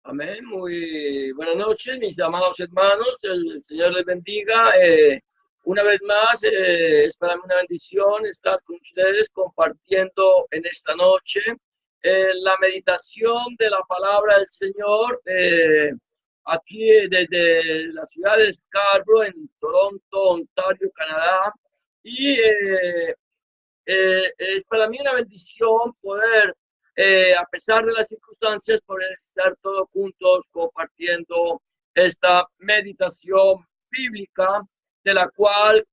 Amén. Muy buenas noches, mis amados hermanos. El Señor les bendiga. Una vez más, es para mí una bendición estar con ustedes compartiendo en esta noche la meditación de la palabra del Señor aquí desde la ciudad de Scarborough, en Toronto, Ontario, Canadá. Y es para mí una bendición poder, a pesar de las circunstancias, poder estar todos juntos compartiendo esta meditación bíblica, de la cual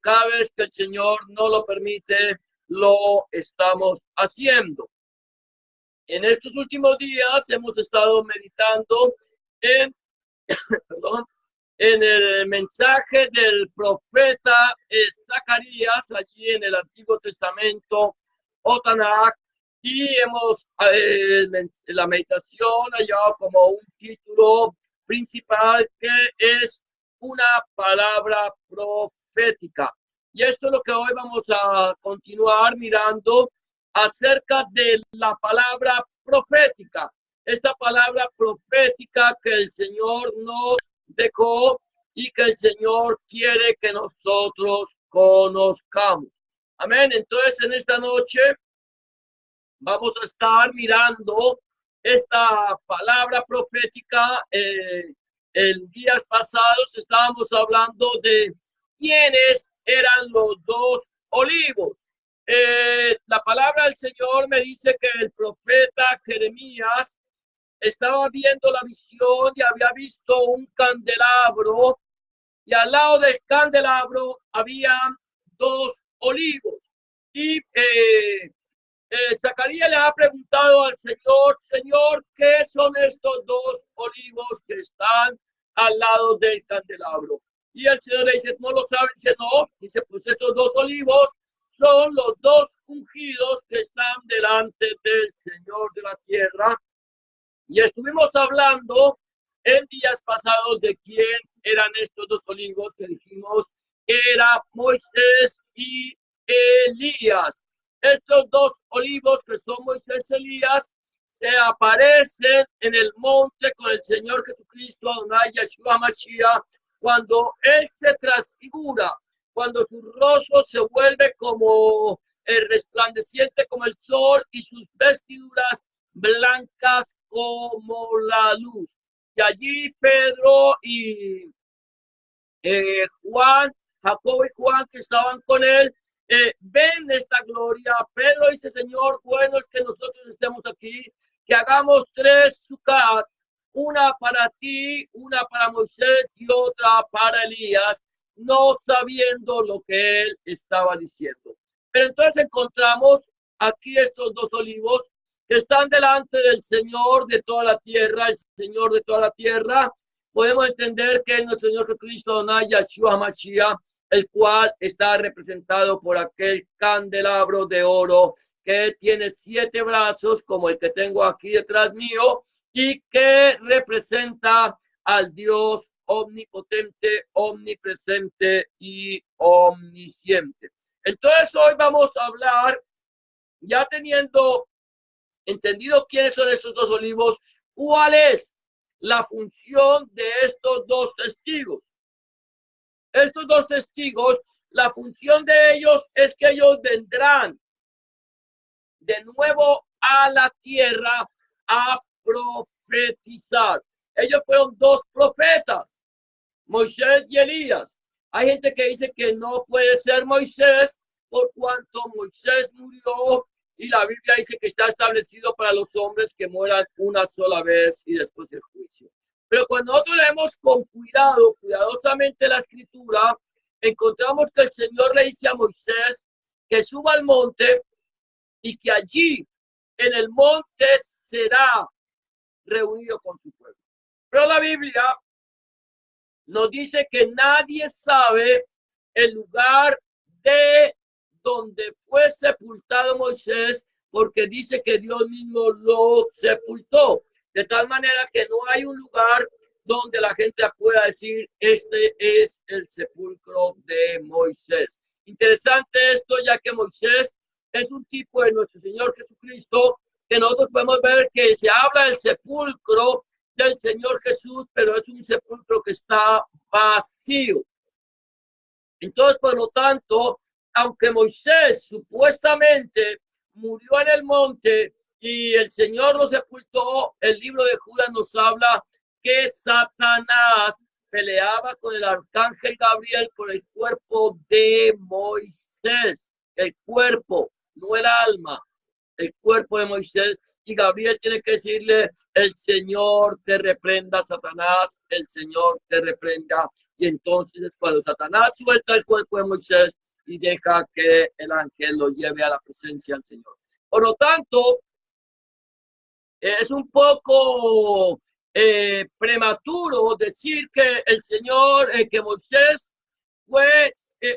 cada vez que el Señor no lo permite, lo estamos haciendo. En estos últimos días hemos estado meditando en, perdón, en el mensaje del profeta Zacarías, allí en el Antiguo Testamento, o Tanaj, y la meditación ha llevado como un título principal que es una palabra profética. Y esto es lo que hoy vamos a continuar mirando acerca de la palabra profética. Esta palabra profética que el Señor nos dejó y que el Señor quiere que nosotros conozcamos. Amén. Entonces, en esta noche vamos a estar mirando esta palabra profética. En días pasados estábamos hablando de quiénes eran los dos olivos. La palabra del Señor me dice que el profeta Jeremías estaba viendo la visión y había visto un candelabro, y al lado del candelabro había dos olivos. Y Zacarías le ha preguntado al Señor: Señor, ¿qué son estos dos olivos que están al lado del candelabro? Y el Señor le dice: no lo saben. Dice: no. Dice: pues estos dos olivos son los dos ungidos que están delante del Señor de la tierra. Y estuvimos hablando en días pasados de quién eran estos dos olivos, que dijimos que era Moisés y Elías. Estos dos olivos, que son Moisés y Elías, se aparecen en el monte con el Señor Jesucristo, Adonai Yeshua Mashiach, cuando Él se transfigura, cuando su rostro se vuelve como el resplandeciente como el sol y sus vestiduras blancas como la luz. Y allí Pedro y Juan, Jacobo y Juan, que estaban con él, ven esta gloria. Pedro dice: Señor, bueno es que nosotros estemos aquí, que hagamos tres sucat, una para ti, una para Moisés y otra para Elías, no sabiendo lo que él estaba diciendo. Pero entonces encontramos aquí estos dos olivos que están delante del Señor de toda la tierra, el Señor de toda la tierra. Podemos entender que es nuestro Señor Jesucristo, Adonai Yeshua Mashiach, el cual está representado por aquel candelabro de oro que tiene 7 brazos, como el que tengo aquí detrás mío, y que representa al Dios omnipotente, omnipresente y omnisciente. Entonces hoy vamos a hablar, ya teniendo entendido quiénes son estos dos olivos, cuál es la función de estos dos testigos. Estos dos testigos, la función de ellos es que ellos vendrán de nuevo a la tierra a profetizar. Ellos fueron dos profetas, Moisés y Elías. Hay gente que dice que no puede ser Moisés por cuanto Moisés murió y la Biblia dice que está establecido para los hombres que mueran una sola vez y después el juicio. Pero cuando nosotros leemos con cuidado, cuidadosamente la escritura, encontramos que el Señor le dice a Moisés que suba al monte y que allí en el monte será reunido con su pueblo. Pero la Biblia nos dice que nadie sabe el lugar de donde fue sepultado Moisés, porque dice que Dios mismo lo sepultó. De tal manera que no hay un lugar donde la gente pueda decir: este es el sepulcro de Moisés. Interesante esto, ya que Moisés es un tipo de nuestro Señor Jesucristo, que nosotros podemos ver que se habla del sepulcro del Señor Jesús, pero es un sepulcro que está vacío. Entonces, por lo tanto, aunque Moisés supuestamente murió en el monte y el Señor lo sepultó, el libro de Judas nos habla que Satanás peleaba con el arcángel Gabriel por el cuerpo de Moisés, el cuerpo, no el alma, el cuerpo de Moisés, y Gabriel tiene que decirle: el Señor te reprenda, Satanás, el Señor te reprenda. Y entonces es cuando Satanás suelta el cuerpo de Moisés y deja que el ángel lo lleve a la presencia del Señor. Por lo tanto, es un poco prematuro decir que el Señor, que Moisés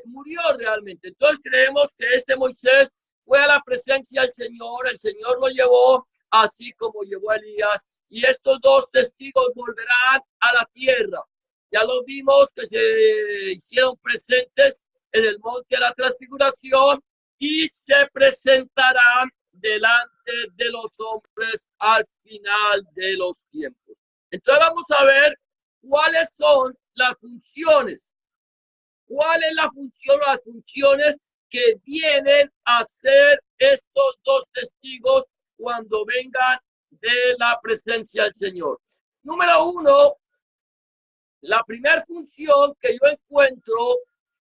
murió realmente. Entonces creemos que este Moisés fue a la presencia del Señor, el Señor lo llevó, así como llevó a Elías, y estos dos testigos volverán a la tierra. Ya lo vimos que se hicieron presentes en el monte de la transfiguración y se presentarán delante de los hombres al final de los tiempos. Entonces vamos a ver cuáles son las funciones. ¿Cuál es la función o las funciones que vienen a ser estos dos testigos cuando vengan de la presencia del Señor? Número uno, la primera función que yo encuentro,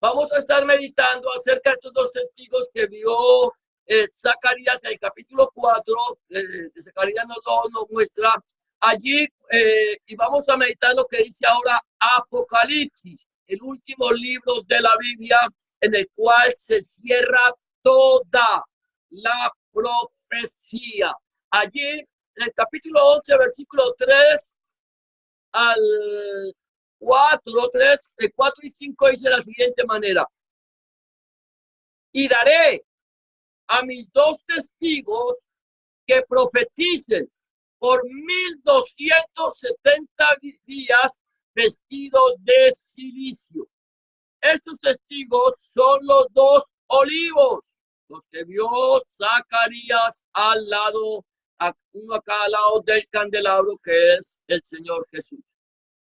vamos a estar meditando acerca de estos dos testigos que vio Zacarías en el capítulo 4, de Zacarías nos muestra allí, y vamos a meditar lo que dice ahora Apocalipsis, el último libro de la Biblia, en el cual se cierra toda la profecía. Allí, en el capítulo 11, versículo 3 al 4 y 5 dice de la siguiente manera: y daré a mis dos testigos que profeticen por 1270 días vestidos de silicio. Estos testigos son los dos olivos, los que vio Zacarías al lado, uno a cada lado del candelabro, que es el Señor Jesús.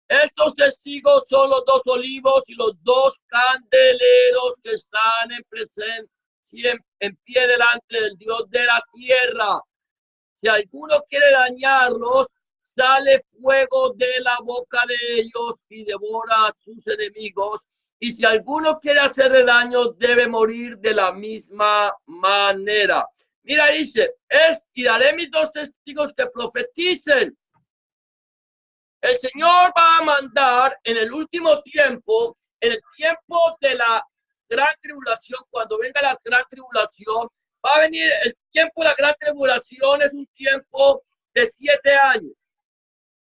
Estos testigos son los dos olivos y los dos candeleros que están en pie delante del Dios de la tierra. Si alguno quiere dañarlos, sale fuego de la boca de ellos y devora a sus enemigos. Y si alguno quiere hacerle daño, debe morir de la misma manera. Mira, dice, y daré mis dos testigos que profeticen. El Señor va a mandar en el último tiempo, en el tiempo de la gran tribulación, cuando venga la gran tribulación, va a venir el tiempo de la gran tribulación, es un tiempo de 7 años.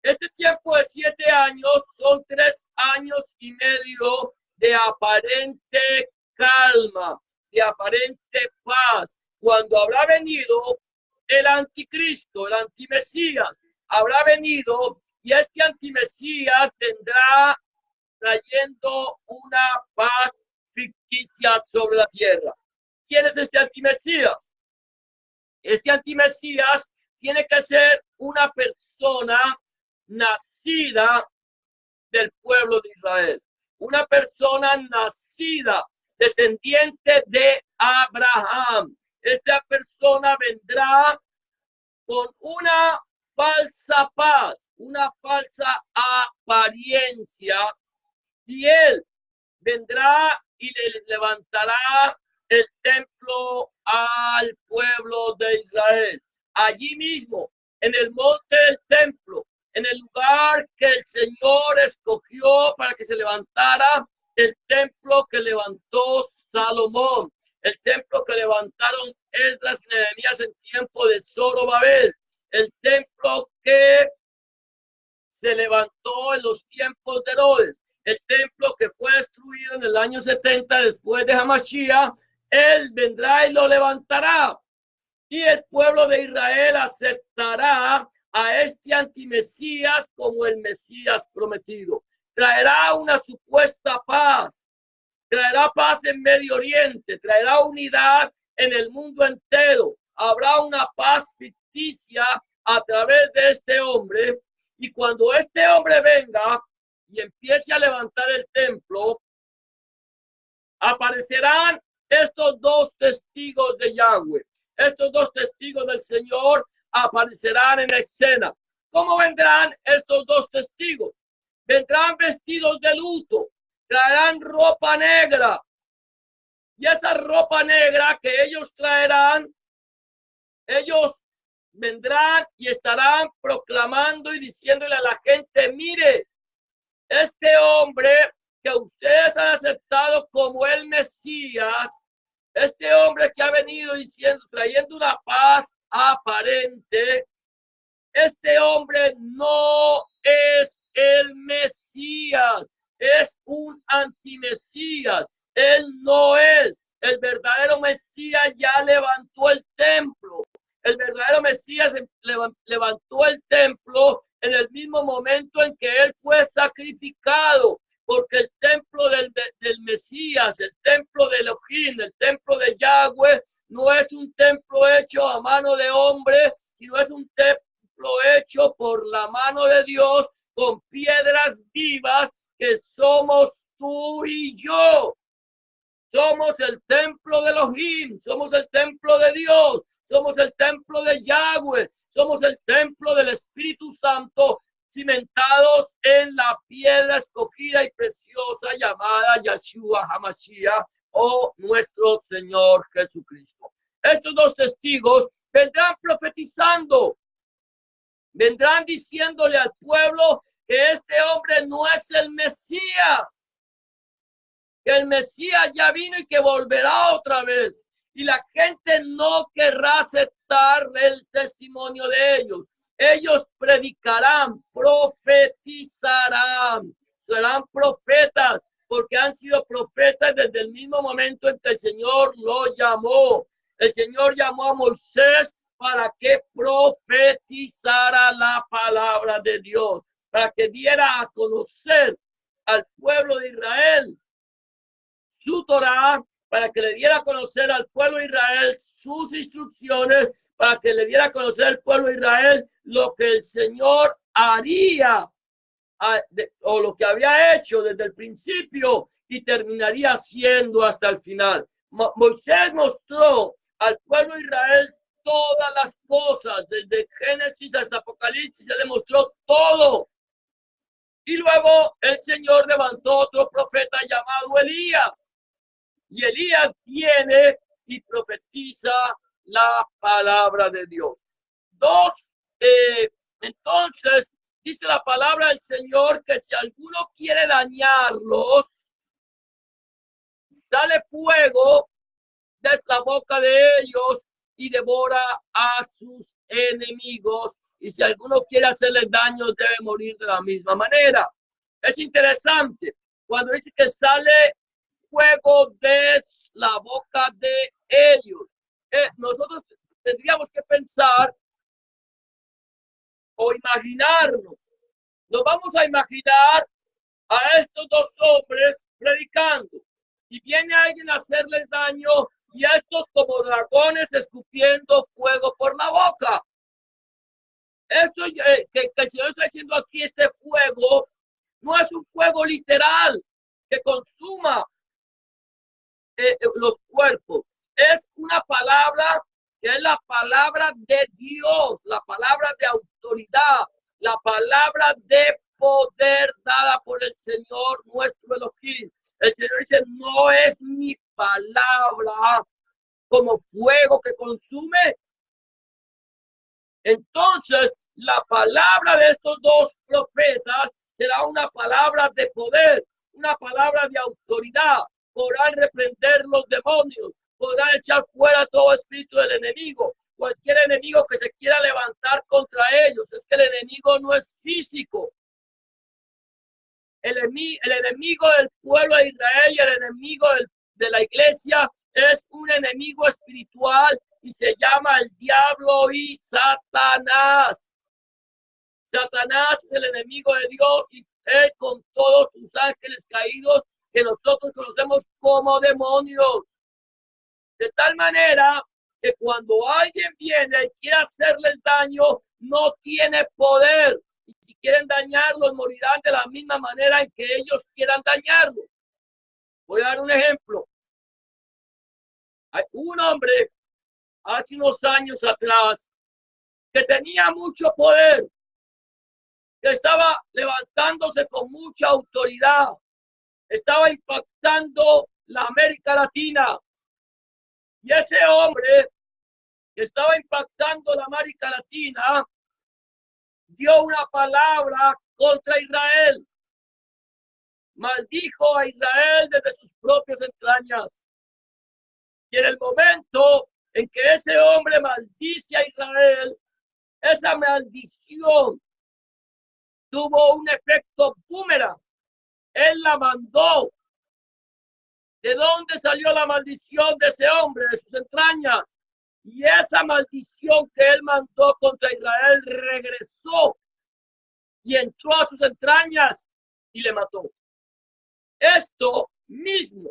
Este tiempo de 7 años son 3 años y medio de aparente calma, de aparente paz. Cuando habrá venido el anticristo, el antimesías, habrá venido, y este antimesías tendrá trayendo una paz ficticia sobre la tierra. ¿Quién es este antimesías? Este antimesías tiene que ser una persona nacida del pueblo de Israel, una persona nacida, descendiente de Abraham. Esta persona vendrá con una falsa paz, una falsa apariencia, y él vendrá y le levantará el templo al pueblo de Israel. Allí mismo, en el monte del templo, en el lugar que el Señor escogió para que se levantara el templo que levantó Salomón, el templo que levantaron Esdras y Nehemías en tiempo de Zorobabel, el templo que se levantó en los tiempos de Herodes, el templo que fue destruido en el año 70 después de Hamashiach. Él vendrá y lo levantará, y el pueblo de Israel aceptará a este antimesías como el Mesías prometido. Traerá una supuesta paz, traerá paz en Medio Oriente, traerá unidad en el mundo entero. Habrá una paz ficticia a través de este hombre, Y cuando este hombre venga y empiece a levantar el templo, aparecerán estos dos testigos de Yahweh. Estos dos testigos del Señor aparecerán en escena. ¿Cómo vendrán estos dos testigos? Vendrán vestidos de luto, traerán ropa negra. Y esa ropa negra que ellos traerán, ellos vendrán y estarán proclamando y diciéndole a la gente, mire, este hombre que ustedes han aceptado como el Mesías, este hombre que ha venido diciendo, trayendo una paz aparente, este hombre no es el Mesías, es un antimesías, él no es. El verdadero Mesías ya levantó el templo. El verdadero Mesías levantó el templo en el mismo momento en que él fue sacrificado, porque el templo del Mesías, el templo de Elohim, el templo de Yahweh, no es un templo hecho a mano de hombre, sino es un templo hecho por la mano de Dios con piedras vivas que somos tú y yo. Somos el templo de Elohim, somos el templo de Dios, somos el templo de Yahweh, somos el templo del Espíritu Santo, cimentados en la piedra escogida y preciosa llamada Yeshua HaMashiach, o nuestro Señor Jesucristo. Estos dos testigos vendrán profetizando, vendrán diciéndole al pueblo que este hombre no es el Mesías, que el Mesías ya vino y que volverá otra vez. Y la gente no querrá aceptar el testimonio de ellos. Ellos predicarán, profetizarán, serán profetas, porque han sido profetas desde el mismo momento en que el Señor los llamó. El Señor llamó a Moisés para que profetizara la palabra de Dios, para que diera a conocer al pueblo de Israel su Torah, para que le diera a conocer al pueblo de Israel sus instrucciones, para que le diera a conocer al pueblo de Israel lo que el Señor haría o lo que había hecho desde el principio y terminaría haciendo hasta el final. Moisés mostró al pueblo de Israel todas las cosas, desde Génesis hasta Apocalipsis, se le mostró todo. Y luego el Señor levantó otro profeta llamado Elías. Y Elías viene y profetiza la palabra de Dios. Entonces, dice la palabra del Señor que si alguno quiere dañarlos, sale fuego de la boca de ellos y devora a sus enemigos. Y si alguno quiere hacerles daño, debe morir de la misma manera. Es interesante cuando dice que sale fuego de la boca de ellos. Nosotros tendríamos que pensar o imaginarnos. Nos vamos a imaginar a estos dos hombres predicando y viene alguien a hacerles daño y a estos como dragones escupiendo fuego por la boca. Esto que el Señor está diciendo aquí, este fuego no es un fuego literal que consuma los cuerpos. Es una palabra que es la palabra de Dios, la palabra de autoridad, la palabra de poder dada por el Señor nuestro Elohim. El Señor dice, no es mi palabra como fuego que consume. Entonces, la palabra de estos dos profetas será una palabra de poder, una palabra de autoridad. Podrán reprender los demonios, podrán echar fuera todo espíritu del enemigo, cualquier enemigo que se quiera levantar contra ellos. Es que el enemigo no es físico. El enemigo del pueblo de Israel y el enemigo de la iglesia es un enemigo espiritual y se llama el diablo y Satanás. Satanás es el enemigo de Dios y él con todos sus ángeles caídos que nosotros conocemos como demonios. De tal manera que cuando alguien viene y quiere hacerle daño, no tiene poder. y si quieren dañarlos, morirán de la misma manera en que ellos quieran dañarlos. Voy a dar un ejemplo. Hay un hombre hace unos años atrás que tenía mucho poder, que estaba levantándose con mucha autoridad, estaba impactando la América Latina. Y ese hombre que estaba impactando la América Latina dio una palabra contra Israel. Maldijo a Israel desde sus propias entrañas. Y en el momento en que ese hombre maldice a Israel, esa maldición tuvo un efecto boomerang. Él la mandó. ¿De dónde salió la maldición de ese hombre? De sus entrañas. Y esa maldición que él mandó contra Israel regresó y entró a sus entrañas y le mató. Esto mismo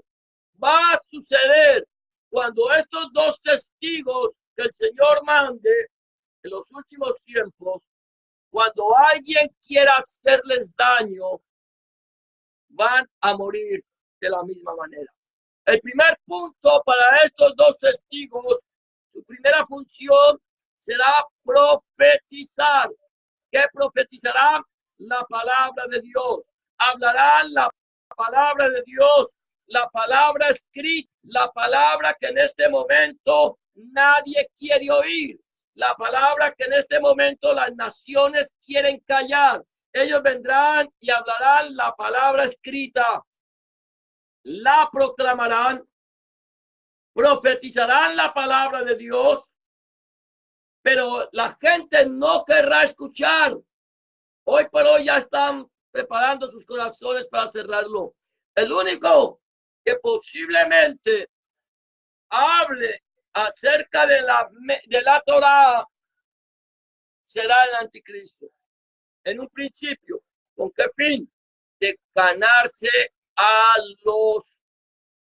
va a suceder cuando estos dos testigos que el Señor mande en los últimos tiempos, cuando alguien quiera hacerles daño, van a morir de la misma manera. El primer punto para estos dos testigos, su primera función será profetizar. ¿Qué profetizarán? La palabra de Dios. Hablarán la palabra de Dios, la palabra escrita, la palabra que en este momento nadie quiere oír, la palabra que en este momento las naciones quieren callar. Ellos vendrán y hablarán la palabra escrita, la proclamarán, profetizarán la palabra de Dios, pero la gente no querrá escuchar. Hoy por hoy ya están preparando sus corazones para cerrarlo. El único que posiblemente hable acerca de la Torá será el anticristo. En un principio, ¿con qué fin? De ganarse a los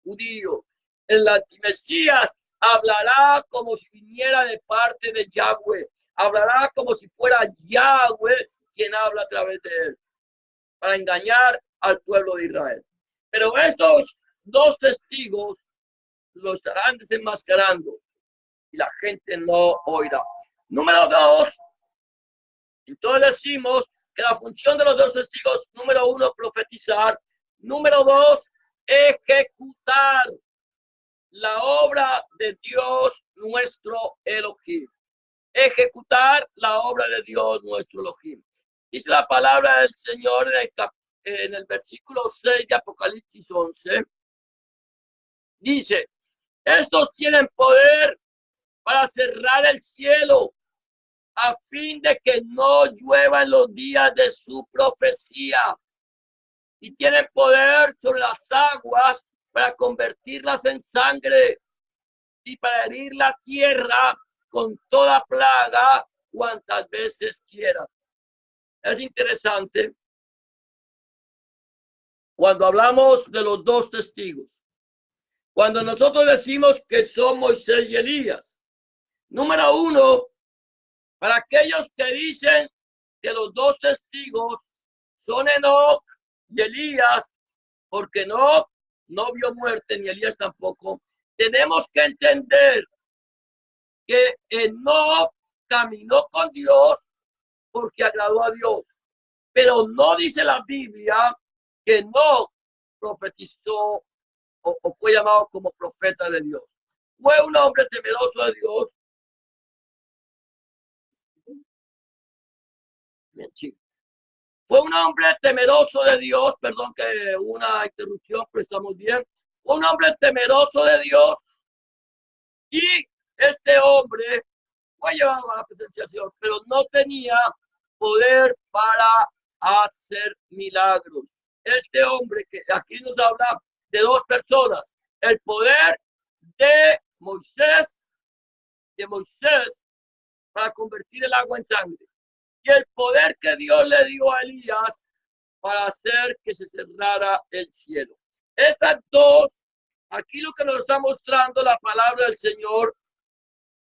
judíos. El antimesías hablará como si viniera de parte de Yahweh. Hablará como si fuera Yahweh quien habla a través de él, para engañar al pueblo de Israel. Pero estos dos testigos lo estarán desenmascarando y la gente no oirá. Número dos, entonces decimos que la función de los dos testigos, número uno, profetizar. Número dos, ejecutar la obra de Dios nuestro Elohim. Ejecutar la obra de Dios nuestro Elohim. Dice la palabra del Señor en el versículo 6 de Apocalipsis 11. Dice, estos tienen poder para cerrar el cielo a fin de que no llueva en los días de su profecía. Y tienen poder sobre las aguas para convertirlas en sangre y para herir la tierra con toda plaga cuantas veces quieran. Es interesante cuando hablamos de los dos testigos. Cuando nosotros decimos que son Moisés y Elías, número uno, para aquellos que dicen que los dos testigos son Enoc y Elías, porque Enoc no vio muerte, ni Elías tampoco, tenemos que entender que Enoc caminó con Dios porque agradó a Dios. Pero no dice la Biblia que no profetizó o fue llamado como profeta de Dios. Fue un hombre temeroso de Dios. Bien, sí. Fue un hombre temeroso de Dios, perdón que una interrupción, pero estamos bien. Fue un hombre temeroso de Dios y este hombre fue llevado a la presencia del Señor, pero no tenía poder para hacer milagros. Este hombre que aquí nos habla de dos personas, el poder de Moisés para convertir el agua en sangre y el poder que Dios le dio a Elías para hacer que se cerrara el cielo. Estas dos, aquí lo que nos está mostrando la palabra del Señor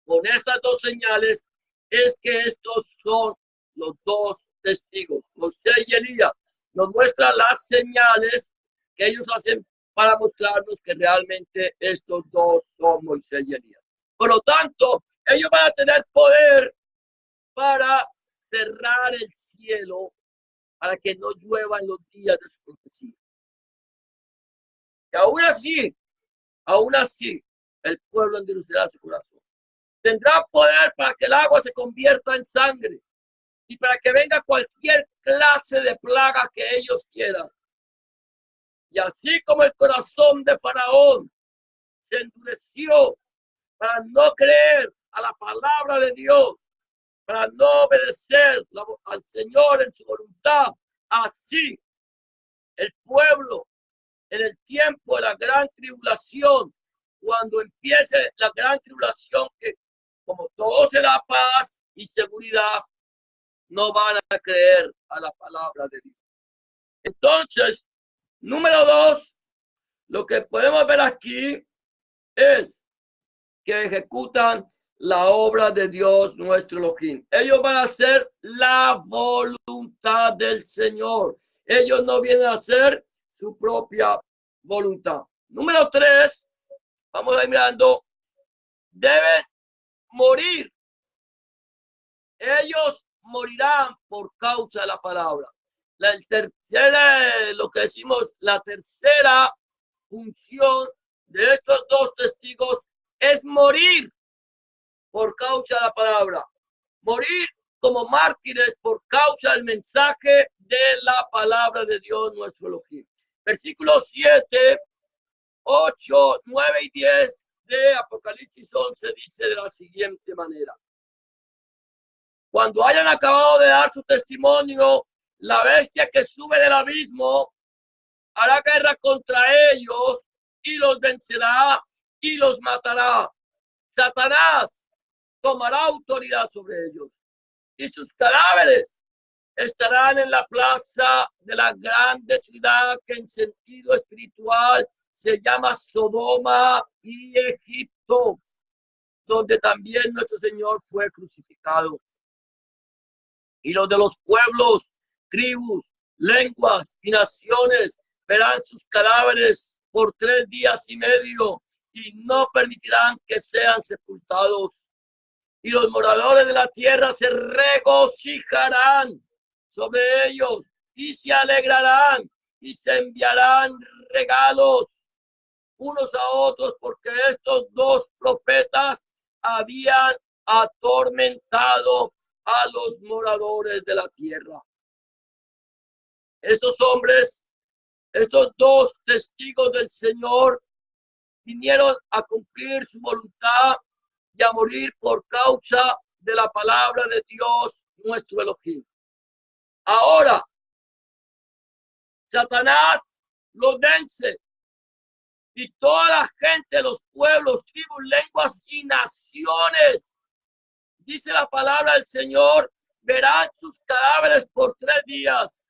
con estas dos señales es que estos son los dos testigos, Moisés y Elías, nos muestran las señales que ellos hacen para mostrarnos que realmente estos dos son Moisés y Elías. Por lo tanto, ellos van a tener poder para cerrar el cielo para que no llueva en los días de su profecía. Y aún así, el pueblo endurecerá su corazón. Tendrá poder para que el agua se convierta en sangre y para que venga cualquier clase de plaga que ellos quieran. Y así como el corazón de Faraón se endureció para no creer a la palabra de Dios, para no obedecer al Señor en su voluntad, así el pueblo en el tiempo de la gran tribulación, cuando empiece la gran tribulación, que como todo será paz y seguridad, no van a creer a la palabra de Dios. Entonces, número 2, lo que podemos ver aquí es que ejecutan la obra de Dios nuestro Elohim. Ellos van a hacer la voluntad del Señor. Ellos no vienen a hacer su propia voluntad. Número 3, vamos a ir mirando, deben morir. Ellos morirán por causa de la palabra. La tercera, lo que decimos, la tercera función de estos dos testigos es morir por causa de la palabra. Morir como mártires por causa del mensaje de la palabra de Dios nuestro Elohim. Versículos 7, 8, 9 y 10 de Apocalipsis 11 dice de la siguiente manera. Cuando hayan acabado de dar su testimonio, la bestia que sube del abismo hará guerra contra ellos y los vencerá y los matará. Satanás tomará autoridad sobre ellos y sus cadáveres estarán en la plaza de la grande ciudad que en sentido espiritual se llama Sodoma y Egipto, donde también nuestro Señor fue crucificado. Y los de los pueblos, tribus, lenguas y naciones verán sus cadáveres por 3 días y medio y no permitirán que sean sepultados. Y los moradores de la tierra se regocijarán sobre ellos y se alegrarán y se enviarán regalos unos a otros, porque estos dos profetas habían atormentado a los moradores de la tierra. Estos hombres, estos dos testigos del Señor, vinieron a cumplir su voluntad y a morir por causa de la palabra de Dios nuestro Elohim. Ahora, Satanás los vence y toda la gente, los pueblos, tribus, lenguas y naciones, dice la palabra del Señor, verán sus cadáveres por 3 días.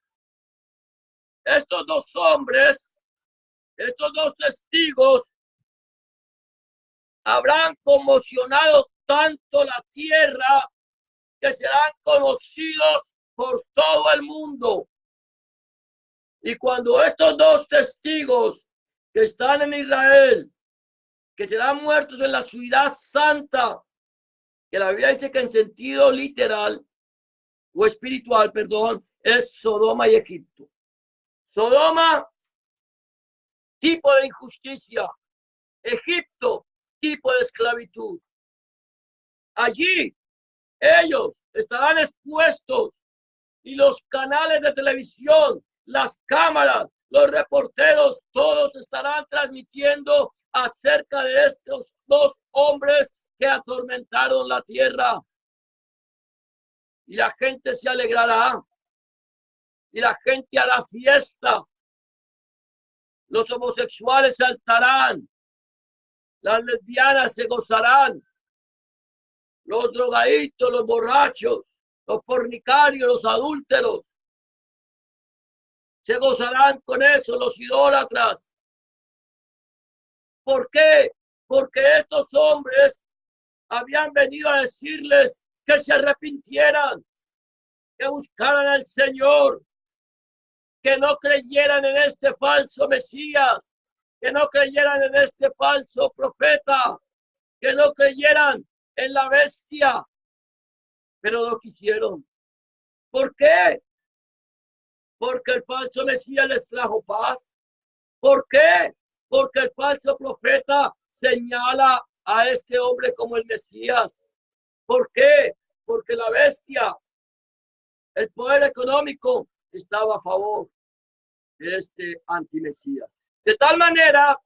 Estos dos hombres, estos dos testigos, habrán conmocionado tanto la tierra que serán conocidos por todo el mundo. Y cuando estos dos testigos que están en Israel, que serán muertos en la ciudad santa, que la Biblia dice que en sentido literal o espiritual, perdón, es Sodoma y Egipto. Sodoma, tipo de injusticia. Egipto, tipo de esclavitud. Allí ellos estarán expuestos y los canales de televisión, las cámaras, los reporteros, todos estarán transmitiendo acerca de estos dos hombres que atormentaron la tierra. Y la gente se alegrará. Y la gente hará fiesta. Los homosexuales saltarán. Las lesbianas se gozarán. Los drogaditos, los borrachos, los fornicarios, los adúlteros, se gozarán con eso, los idólatras. ¿Por qué? Porque estos hombres habían venido a decirles que se arrepintieran, que buscaran al Señor, que no creyeran en este falso Mesías, que no creyeran en este falso profeta, que no creyeran en la bestia, pero lo quisieron. ¿Por qué? Porque el falso Mesías les trajo paz. ¿Por qué? Porque el falso profeta señala a este hombre como el Mesías. ¿Por qué? Porque la bestia, el poder económico, estaba a favor de este antimesías. De tal manera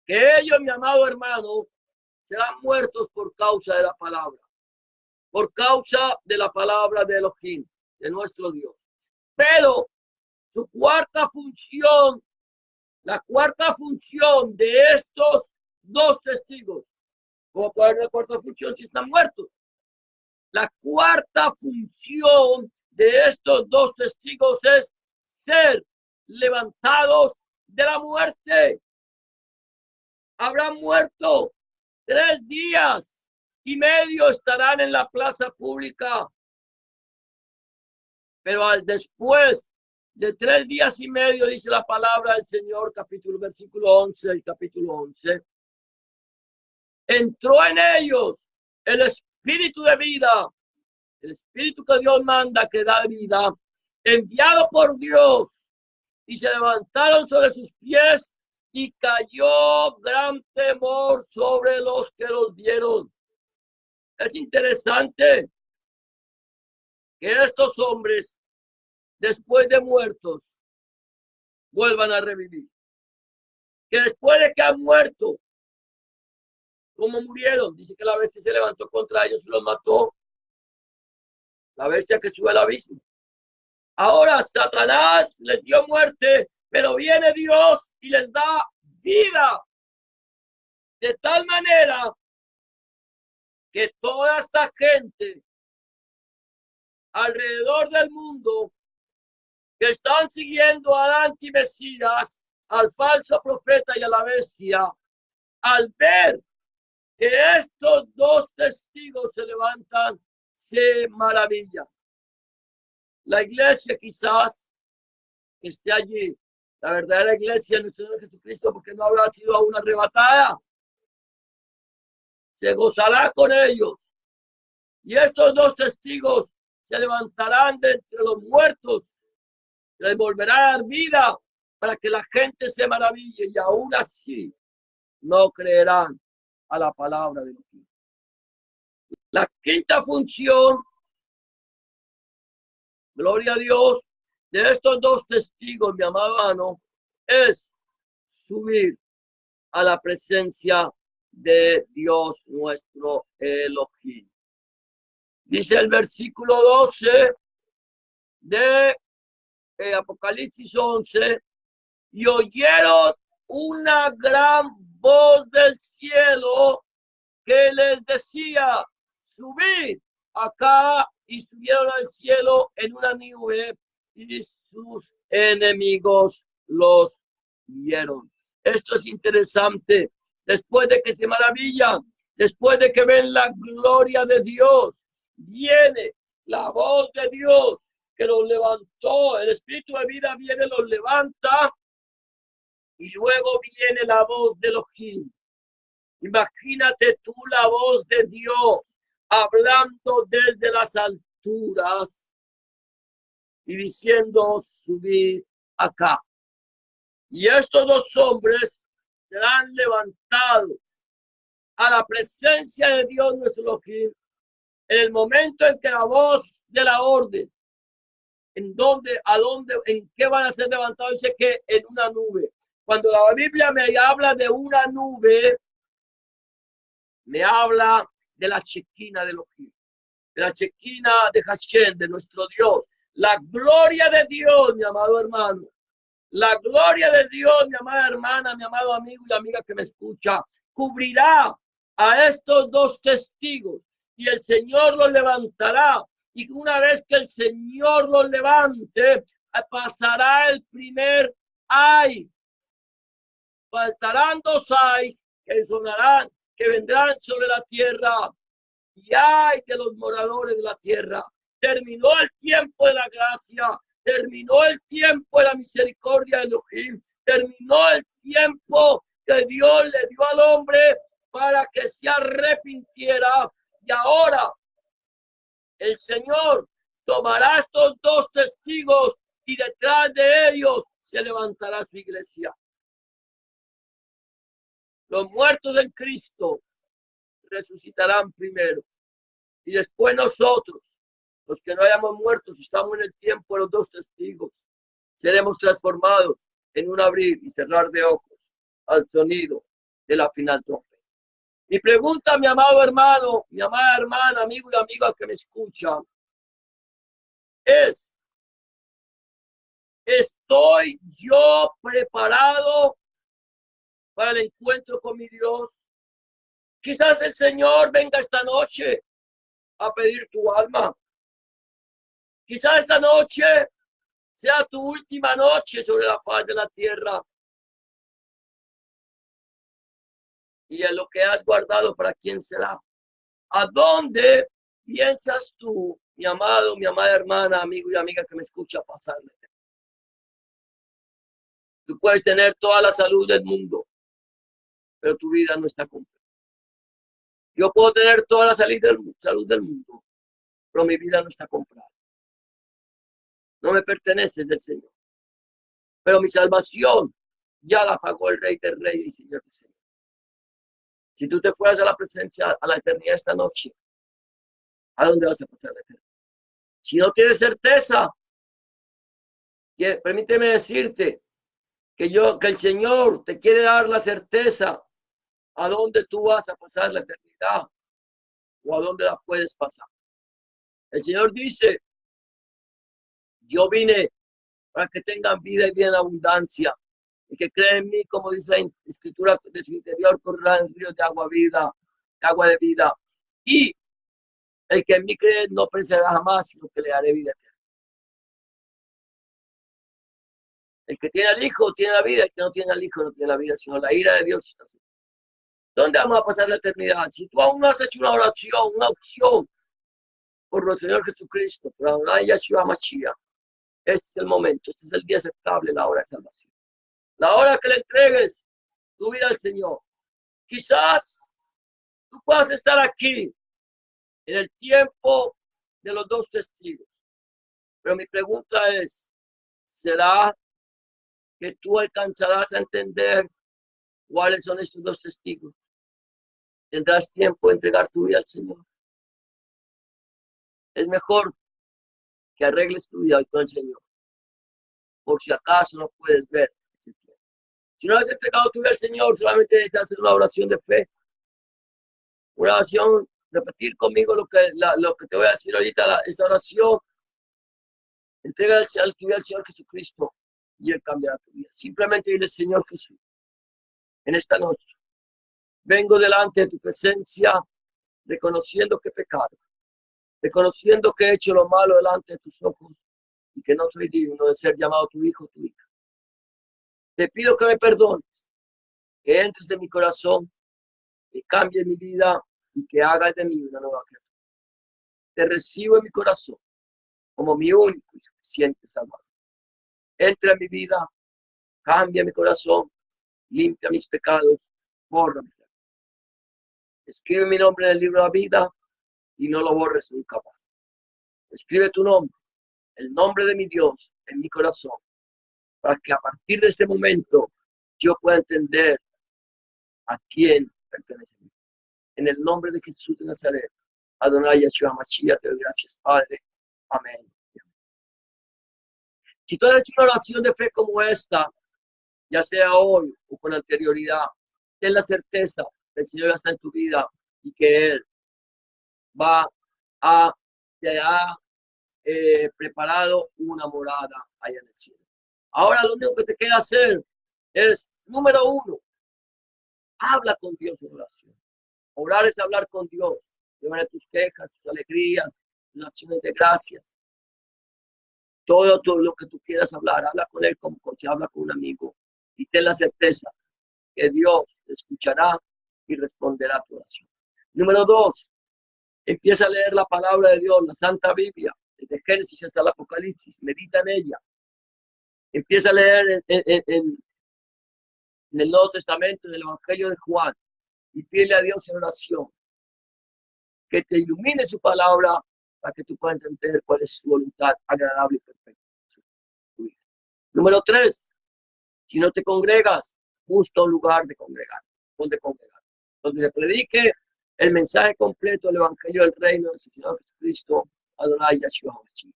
que ellos, mi amado hermano, serán muertos por causa de la palabra, por causa de la palabra de Elohim, de nuestro Dios. Pero su cuarta función, la cuarta función de estos dos testigos, ¿cómo puede haber una cuarta función si están muertos? La cuarta función de estos dos testigos es ser levantados de la muerte. Habrán muerto 3 días y medio, estarán en la plaza pública. Pero después de 3 días y medio, dice la palabra del Señor, versículo 11, el capítulo 11, entró en ellos el espíritu de vida, el espíritu que Dios manda, que da vida, enviado por Dios, y se levantaron sobre sus pies y cayó gran temor sobre los que los vieron. Es interesante que estos hombres, después de muertos, vuelvan a revivir. Que después de que han muerto, como murieron, dice que la bestia se levantó contra ellos y los mató. La bestia que sube al abismo. Ahora Satanás les dio muerte, pero viene Dios y les da vida. De tal manera que toda esta gente alrededor del mundo que están siguiendo al antimesías, al falso profeta y a la bestia, al ver que estos dos testigos se levantan, se maravillan. La iglesia quizás esté allí, la verdadera iglesia de nuestro Señor Jesucristo, porque no habrá sido aún arrebatada, se gozará con ellos. Y estos dos testigos se levantarán de entre los muertos, les volverá a dar vida para que la gente se maraville, y aún así no creerán a la palabra de Dios. La quinta función, gloria a Dios, de estos dos testigos, mi amado hermano, es subir a la presencia de Dios nuestro Elohim. Dice el versículo 12 de Apocalipsis 11, y oyeron una gran voz del cielo que les decía, subid acá, y subieron al cielo en una nube, y sus enemigos los vieron. Esto es interesante. Después de que se maravillan, después de que ven la gloria de Dios, viene la voz de Dios que los levantó. El espíritu de vida viene, los levanta, y luego viene la voz de Elohim. Imagínate tú la voz de Dios hablando desde las alturas y diciendo, subid acá. Y estos dos hombres serán levantados a la presencia de Dios nuestro Elohim en el momento en que la voz de la orden, en qué van a ser levantados, dice que en una nube. Cuando la Biblia me habla de una nube, me habla de la chequina de Elohim, de la chequina de Hashem, de nuestro Dios. La gloria de Dios, mi amado hermano, la gloria de Dios, mi amada hermana, mi amado amigo y amiga que me escucha, cubrirá a estos dos testigos, y el Señor los levantará. Y una vez que el Señor los levante, pasará el primer ay. Faltarán 2 ayes que sonarán, que vendrán sobre la tierra. Y ay de los moradores de la tierra, terminó el tiempo de la gracia, terminó el tiempo de la misericordia de Elohim, terminó el tiempo que Dios le dio al hombre para que se arrepintiera. Y ahora el Señor tomará estos dos testigos y detrás de ellos se levantará su iglesia. Los muertos en Cristo resucitarán primero y después nosotros, los que no hayamos muerto, si estamos en el tiempo de los dos testigos, seremos transformados en un abrir y cerrar de ojos al sonido de la final trompeta. Mi pregunta, mi amado hermano, mi amada hermana, amigo y amiga que me escuchan, es: ¿estoy yo preparado para el encuentro con mi Dios? Quizás el Señor venga esta noche a pedir tu alma. Quizás esta noche sea tu última noche sobre la faz de la tierra. Y en lo que has guardado, ¿para quién será? ¿A dónde piensas tú, mi amado, mi amada hermana, amigo y amiga que me escucha, pasarle? Tú puedes tener toda la salud del mundo, pero tu vida no está completa. Yo puedo tener toda la salud del mundo, pero mi vida no está comprada. No me pertenece del Señor. Pero mi salvación ya la pagó el Rey del Rey y Señor del Señor. Si tú te fueras a la presencia, a la eternidad esta noche, ¿a dónde vas a pasar la eternidad? Si no tienes certeza, permíteme decirte que el Señor te quiere dar la certeza a dónde tú vas a pasar la eternidad o a dónde la puedes pasar. El Señor dice: yo vine para que tengan vida y vida en abundancia. El que cree en mí, como dice la Escritura, de su interior correrán ríos de agua de vida. Y el que en mí cree no perecerá jamás, sino que le daré vida eterna. El que tiene al Hijo tiene la vida, el que no tiene al Hijo no tiene la vida, sino la ira de Dios está sobre. ¿Dónde vamos a pasar la eternidad? Si tú aún no has hecho una oración, una opción por nuestro Señor Jesucristo, por Adonai Yeshua Mashiach, este es el momento, este es el día aceptable, la hora de salvación. La hora que le entregues tu vida al Señor. Quizás tú puedas estar aquí en el tiempo de los dos testigos. Pero mi pregunta es: ¿será que tú alcanzarás a entender cuáles son estos dos testigos? ¿Tendrás tiempo de entregar tu vida al Señor? Es mejor que arregles tu vida hoy con el Señor, por si acaso no puedes ver ese tiempo. Si no has entregado tu vida al Señor, solamente necesitas hacer una oración de fe. Una oración, repetir conmigo lo que te voy a decir ahorita, esta oración. Entrega tu vida al Señor Jesucristo y Él cambiará tu vida. Simplemente dile: Señor Jesús, en esta noche vengo delante de tu presencia, reconociendo que he pecado, reconociendo que he hecho lo malo delante de tus ojos y que no soy digno de ser llamado tu hijo, tu hija. Te pido que me perdones, que entres en mi corazón, que cambies mi vida y que hagas de mí una nueva criatura. Te recibo en mi corazón como mi único y suficiente Salvador. Entra en mi vida, cambia mi corazón, limpia mis pecados, borra mi pecado. Escribe mi nombre en el libro de la vida y no lo borres nunca más. Escribe tu nombre, el nombre de mi Dios, en mi corazón, para que a partir de este momento yo pueda entender a quién pertenece a mí. En el nombre de Jesús de Nazaret, Adonai Yeshua Mashiach, te doy gracias, Padre. Amén. Si tú has hecho una oración de fe como esta, ya sea hoy o con anterioridad, ten la certeza que el Señor ya está en tu vida y que Él te ha preparado una morada allá en el cielo. Ahora lo único que te queda hacer es, número uno, habla con Dios en oración. Orar es hablar con Dios, llevar tus quejas, tus alegrías, tus acciones de gracias. Todo lo que tú quieras hablar, habla con Él como se habla con un amigo. Y ten la certeza que Dios te escuchará y responderá a tu oración. Número dos, empieza a leer la palabra de Dios, la Santa Biblia. desde Génesis hasta el Apocalipsis, medita en ella. Empieza a leer en el Nuevo Testamento, en el Evangelio de Juan, y pídele a Dios en oración que te ilumine su palabra para que tú puedas entender cuál es su voluntad agradable y perfecta. Número 3, si no te congregas, busca un lugar de congregar, donde se predique el mensaje completo del Evangelio del Reino de su Señor Jesucristo, Adonai Yahshua HaMashiach,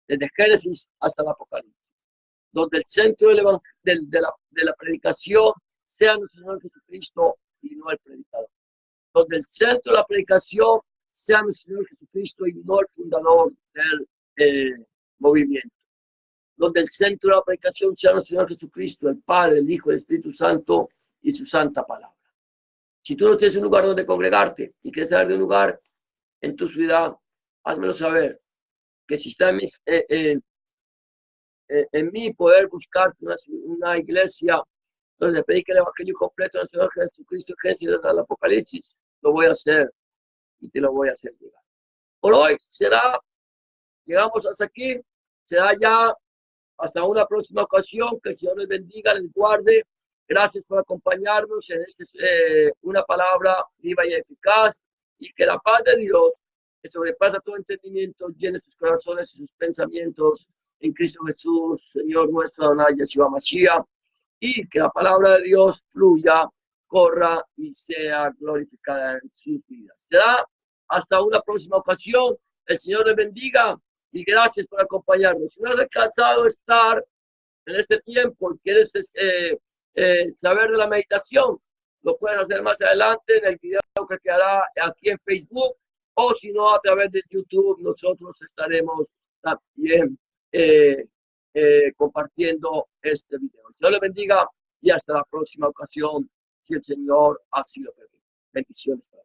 desde Génesis hasta el Apocalipsis, donde el centro de la predicación sea nuestro Señor Jesucristo y no el predicador, donde el centro de la predicación sea nuestro Señor Jesucristo y no el fundador del movimiento, donde el centro de la predicación sea nuestro Señor Jesucristo, el Padre, el Hijo, el Espíritu Santo y su santa palabra. Si tú no tienes un lugar donde congregarte y quieres saber de un lugar en tu ciudad, házmelo saber, que si está en mí poder buscarte una iglesia donde se predique el Evangelio completo del Señor Jesucristo, Génesis hasta el Apocalipsis, lo voy a hacer y te lo voy a hacer llegar. Por hoy llegamos hasta aquí, será ya hasta una próxima ocasión, que el Señor les bendiga, les guarde. Gracias por acompañarnos en una palabra viva y eficaz, y que la paz de Dios, que sobrepasa todo entendimiento, llene sus corazones y sus pensamientos en Cristo Jesús, Señor nuestro, Adonai Yahshua Mashiach, y que la palabra de Dios fluya, corra y sea glorificada en sus vidas. Será hasta una próxima ocasión. El Señor les bendiga y gracias por acompañarnos. Si no has alcanzado a estar en este tiempo y quieres saber de la meditación, lo puedes hacer más adelante en el video que quedará aquí en Facebook, o si no a través de YouTube. Nosotros estaremos también compartiendo este video. Dios les bendiga y hasta la próxima ocasión, si el Señor así lo permite. Bendiciones para